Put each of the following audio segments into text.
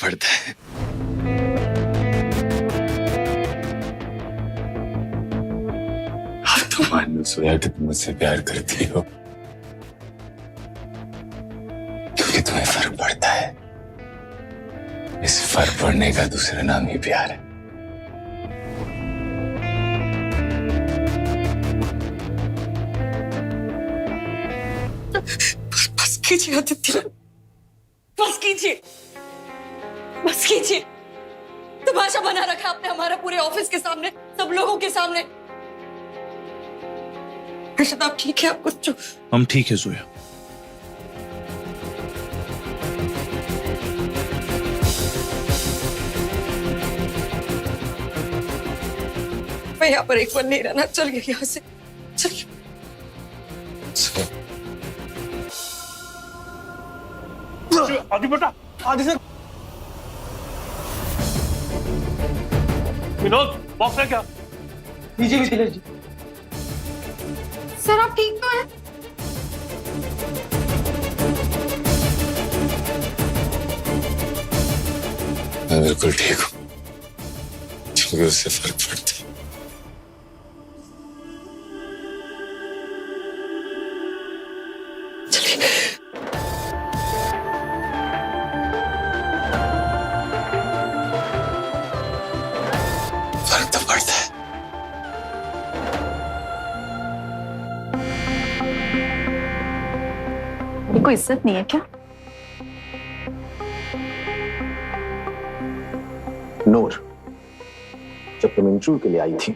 पड़ता है। अब तो मान लो सोया कि तुम मुझसे प्यार करती हो, क्योंकि तुम्हें फर्क पड़ता है। इस फर्क पड़ने का दूसरा नाम ही प्यार है। बस कीजिए आदित्य, बस कीजिए, बस कीजिए। तमाशा बना रखा आपने हमारा पूरे ऑफिस के सामने, सब लोगों के सामने। अर्शद आप ठीक है? आप कुछ हम ठीक है जोया। मैं यहाँ पर एक पल नहीं रहना, चलिए यहाँ से, चलिए। आदि बेटा, आदि सर। विनोद, बॉक्स है क्या? नीचे मिथिलेश जी। सर आप ठीक तो हैं? मैं बिल्कुल ठीक हूँ, क्योंकि उससे फर्क पड़ता है। फर्क तो पड़ता है। कोई इज्जत नहीं है क्या? नूर, जब तुम इंटरव्यू के लिए आई थी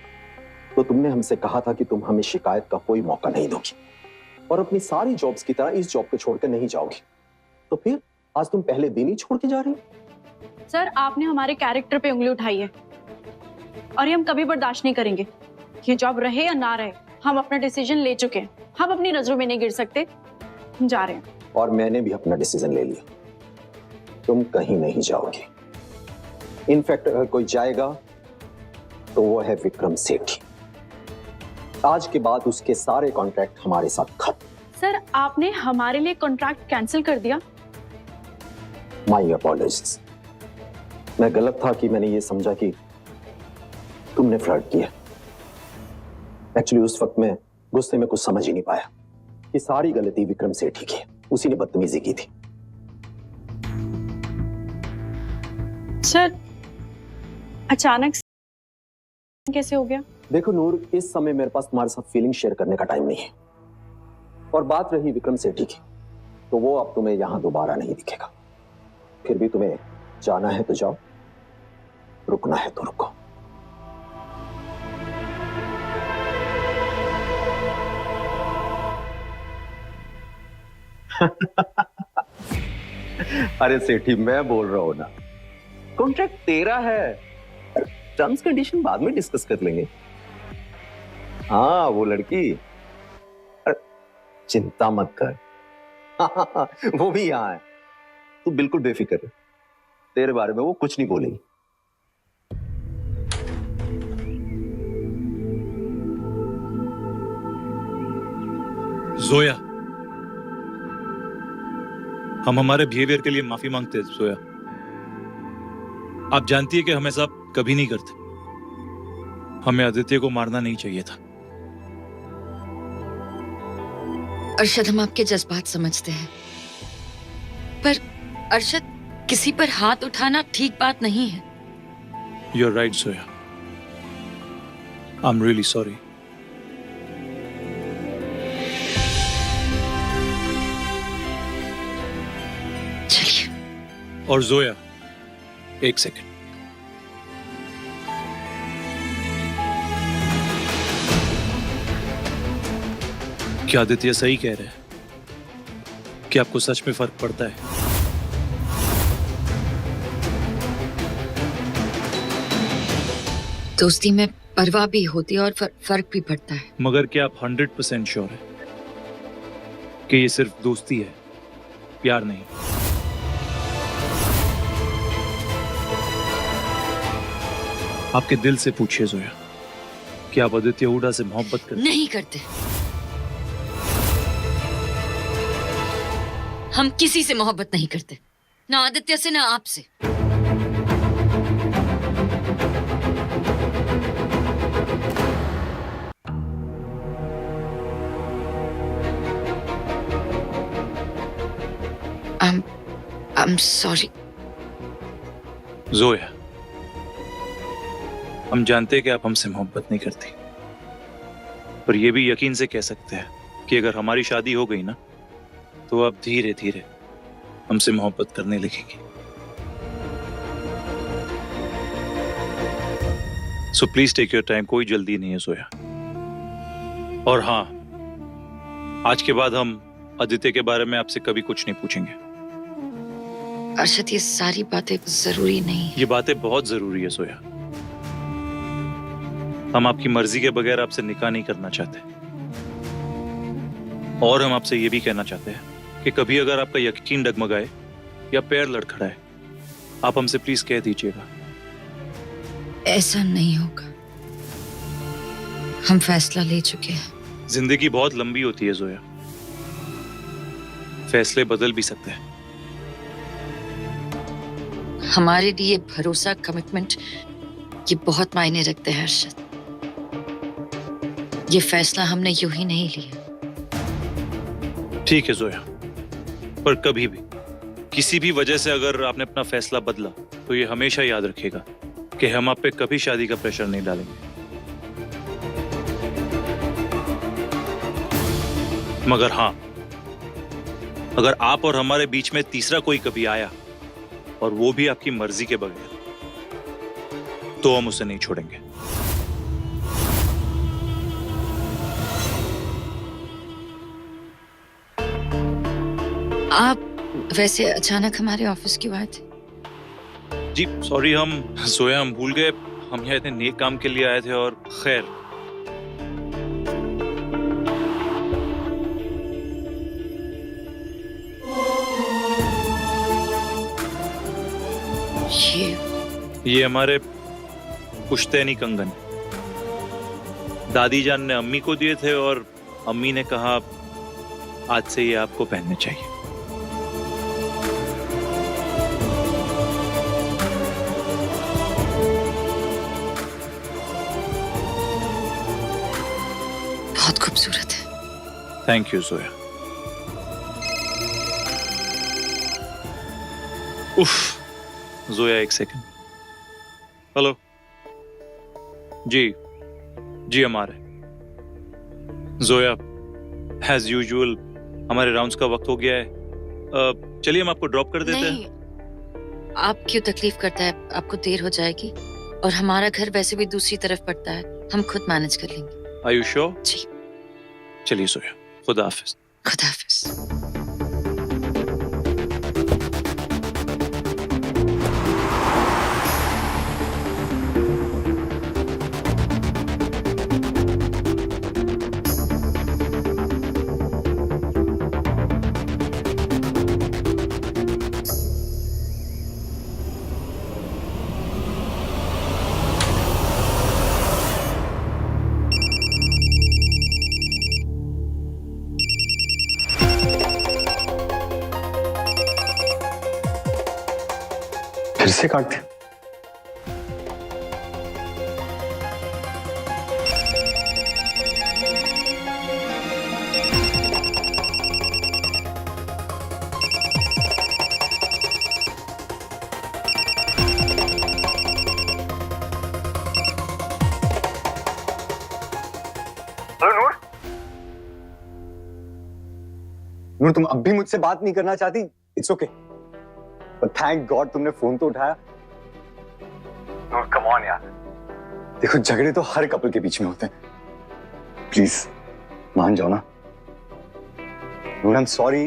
तो तुमने हमसे कहा था कि तुम हमें शिकायत का कोई मौका नहीं दोगी और अपनी सारी जॉब्स की तरह इस जॉब को छोड़कर नहीं जाओगी। तो फिर आज तुम पहले दिन ही छोड़ के जा रही हो? सर आपने हमारे कैरेक्टर पे उंगली उठाई है और ये हम कभी बर्दाश्त नहीं करेंगे। ये जॉब रहे या ना रहे, हम अपना डिसीजन ले चुके हैं। हम अपनी नजरों में नहीं गिर सकते, हम जा रहे हैं। और मैंने भी अपना डिसीजन ले लिया, तुम कहीं नहीं जाओगी। इनफैक्ट अगर कोई जाएगा तो वो है विक्रम सेठी। आज के बाद उसके सारे कॉन्ट्रैक्ट हमारे साथ खत्म। सर आपने हमारे लिए कॉन्ट्रैक्ट कैंसिल कर दिया। माई अपॉलॉजीज। मैं गलत था कि मैंने ये समझा कि तुमने फ्लर्ट किया। एक्चुअली उस वक्त मैं गुस्से में कुछ समझ ही नहीं पाया कि सारी गलती विक्रम सेठी की है, उसी ने बदतमीजी की थी। सर अचानक से कैसे हो गया? देखो नूर, इस समय मेरे पास तुम्हारे साथ फीलिंग शेयर करने का टाइम नहीं है। और बात रही विक्रम सेठी की, तो वो अब तुम्हें यहां दोबारा नहीं दिखेगा। फिर भी तुम्हें जाना है तो जाओ, रुकना है तो रुको। अरे सेठी, मैं बोल रहा हूं ना, कॉन्ट्रैक्ट तेरा है, टर्म्स कंडीशन बाद में डिस्कस कर लेंगे। हाँ वो लड़की, चिंता मत कर। वो भी यहाँ है, तू बिल्कुल बेफिक्र है, तेरे बारे में वो कुछ नहीं बोलेगी। जोया, हम हमारे बिहेवियर के लिए माफी मांगते हैं। जोया, आप जानती है कि हम ऐसा कभी नहीं करते। हमें आदित्य को मारना नहीं चाहिए था। अरशद, हम आपके जज्बात समझते हैं, पर अरशद, किसी पर हाथ उठाना ठीक बात नहीं है। You're right, Zoya. I'm really sorry. चलिए। और जोया, एक सेकंड। क्या आदित्य सही कह रहे हैं कि आपको सच में फर्क पड़ता है? दोस्ती में परवाह भी होती है और फर्क भी पड़ता है। मगर क्या आप 100% श्योर हैं कि ये सिर्फ दोस्ती है, प्यार नहीं? आपके दिल से पूछिए जोया, कि आप आदित्य हुडा से मोहब्बत करते? नहीं करते। हम किसी से मोहब्बत नहीं करते, ना आदित्य से, ना आपसे। I'm sorry. जोया, हम जानते हैं कि आप हमसे मोहब्बत नहीं करती, पर यह भी यकीन से कह सकते हैं कि अगर हमारी शादी हो गई ना, तो आप धीरे धीरे हमसे मोहब्बत करने लगेंगी। So please take your time, कोई जल्दी नहीं है जोया। और हाँ, आज के बाद हम आदित्य के बारे में आपसे कभी कुछ नहीं पूछेंगे। अर्शद, ये सारी बातें जरूरी नहीं है। ये बातें बहुत जरूरी है जोया। हम आपकी मर्जी के बगैर आपसे निकाह नहीं करना चाहते, और हम आपसे ये भी कहना चाहते हैं कि कभी अगर आपका यकीन डगमगाए या पैर लड़खड़ाए, आप हमसे प्लीज कह दीजिएगा। ऐसा नहीं होगा, हम फैसला ले चुके हैं। जिंदगी बहुत लंबी होती है जोया, फैसले बदल भी सकते हैं। हमारे लिए भरोसा, कमिटमेंट, ये बहुत मायने रखते हैं अर्शद। ये फैसला हमने यूं ही नहीं लिया। ठीक है जोया, पर कभी भी किसी भी वजह से अगर आपने अपना फैसला बदला, तो ये हमेशा याद रखिएगा कि हम आप पे कभी शादी का प्रेशर नहीं डालेंगे। मगर हाँ, अगर आप और हमारे बीच में तीसरा कोई कभी आया, और वो भी आपकी मर्जी के बगैर, तो हम उसे नहीं छोड़ेंगे। आप वैसे अचानक हमारे ऑफिस क्यों आए थे? जी सॉरी, हम जोया, हम भूल गए, हम यहाँ इतने नेक काम के लिए आए थे। और खैर, ये हमारे पुश्तैनी कंगन दादी जान ने अम्मी को दिए थे, और अम्मी ने कहा आज से ये आपको पहनने चाहिए। बहुत खूबसूरत है। Thank you Zoya. उफ, जोया एक सेकंड। हेलो जी, जी हमारे जोया, एज यूजुअल हमारे राउंड्स का वक्त हो गया है। चलिए हम आपको ड्रॉप कर देते हैं। नहीं, आप क्यों तकलीफ करता है? आपको देर हो जाएगी, और हमारा घर वैसे भी दूसरी तरफ पड़ता है, हम खुद मैनेज कर लेंगे। Are you sure? जी। चलिए जोया, खुदा हाफिज। खुदा हाफिज। फिर से काट दिया। नूर, तुम अब भी मुझसे बात नहीं करना चाहती? इट्स ओके, पर थैंक गॉड तुमने फोन तो उठाया। नूर कम ऑन यार, देखो झगड़े तो हर कपल के बीच में होते हैं, प्लीज मान जाओ ना। Noor I am sorry,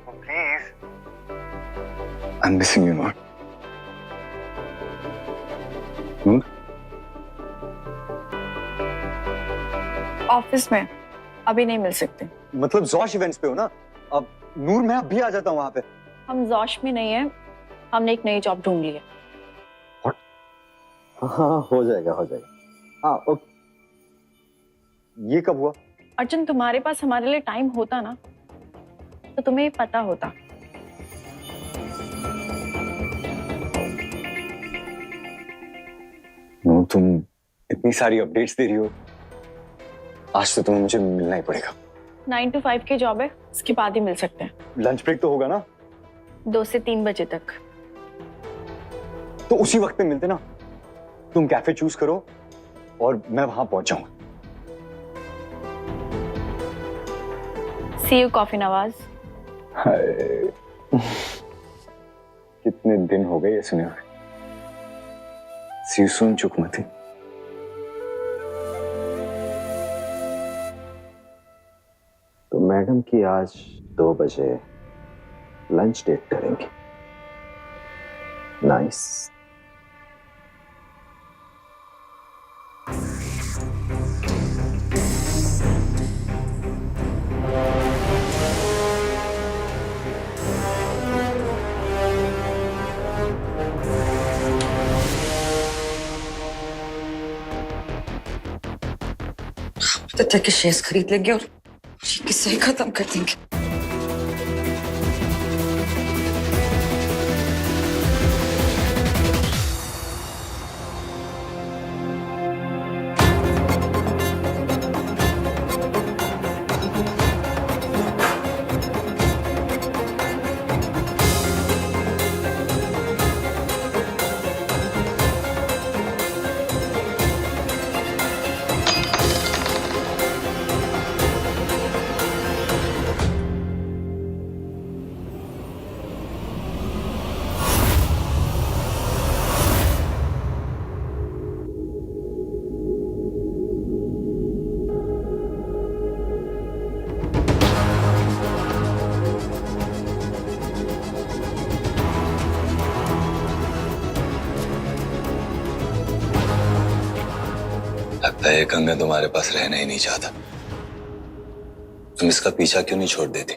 please, I am missing you Noor. Noor office में अभी नहीं मिल सकते। मतलब जोश इवेंट्स पे हो ना? अब नूर मैं अब भी आ जाता हूँ वहां पे। हम जोश में नहीं है, हमने एक नई जॉब ढूंढ ली है। हाँ हो जाएगा, हो जाएगा। हाँ ओके। ये कब हुआ? अर्जुन, तुम्हारे पास हमारे लिए टाइम होता ना, तो तुम्हें ये पता होता। नूर तुम इतनी सारी अपडेट्स दे रही हो, आज तो तुम्हें मुझे मिलना ही पड़ेगा। 9 to 5 की जॉब है, इसके बाद ही मिल सकते हैं। लंच ब्रेक तो होगा ना? 2 से 3 बजे तक। तो उसी वक्त पे मिलते ना। तुम कैफे चूज करो और मैं वहां पहुंच जाऊंगा। See you, coffee Nawaz. कितने दिन हो गए ये सुने हुए। See you soon, चुकमती। तो मैडम की आज 2 बजे लंच डेट करेंगे। नाइस। तो के शेयर्स खरीद लेंगे और ये किस्सा ही खत्म कर देंगे। लगता है ये कंगन तुम्हारे पास रहना ही नहीं चाहता। तुम इसका पीछा क्यों नहीं छोड़ देती?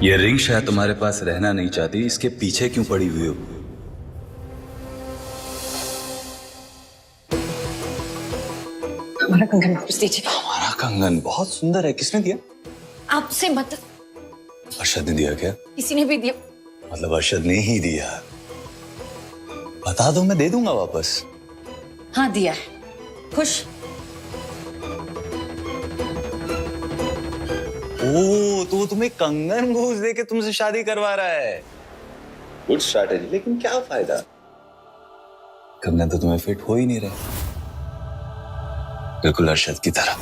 ये रिंग शायद तुम्हारे पास रहना नहीं चाहती, इसके पीछे क्यों पड़ी हुई हो? हमारा कंगन वापस दीजिए। हमारा कंगन बहुत सुंदर है, किसने दिया? आपसे मतलब अरशद ने दिया क्या? किसी ने भी दिया। मतलब अरशद ने ही दिया? बता दो, मैं दे दूंगा वापस। हाँ दिया है। खुश? ओ, तो वो तुम्हें कंगन घूस दे के तुमसे शादी करवा रहा है। गुड स्ट्रैटेजी, लेकिन क्या फायदा? कंगन तो तुम्हें फिट हो ही नहीं रहा, बिल्कुल अरशद की तरह।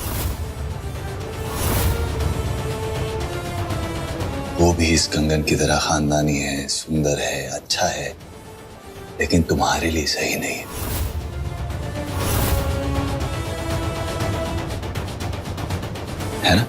वो भी इस कंगन की तरह खानदानी है, सुंदर है, अच्छा है, लेकिन तुम्हारे लिए सही नहीं है। है ना?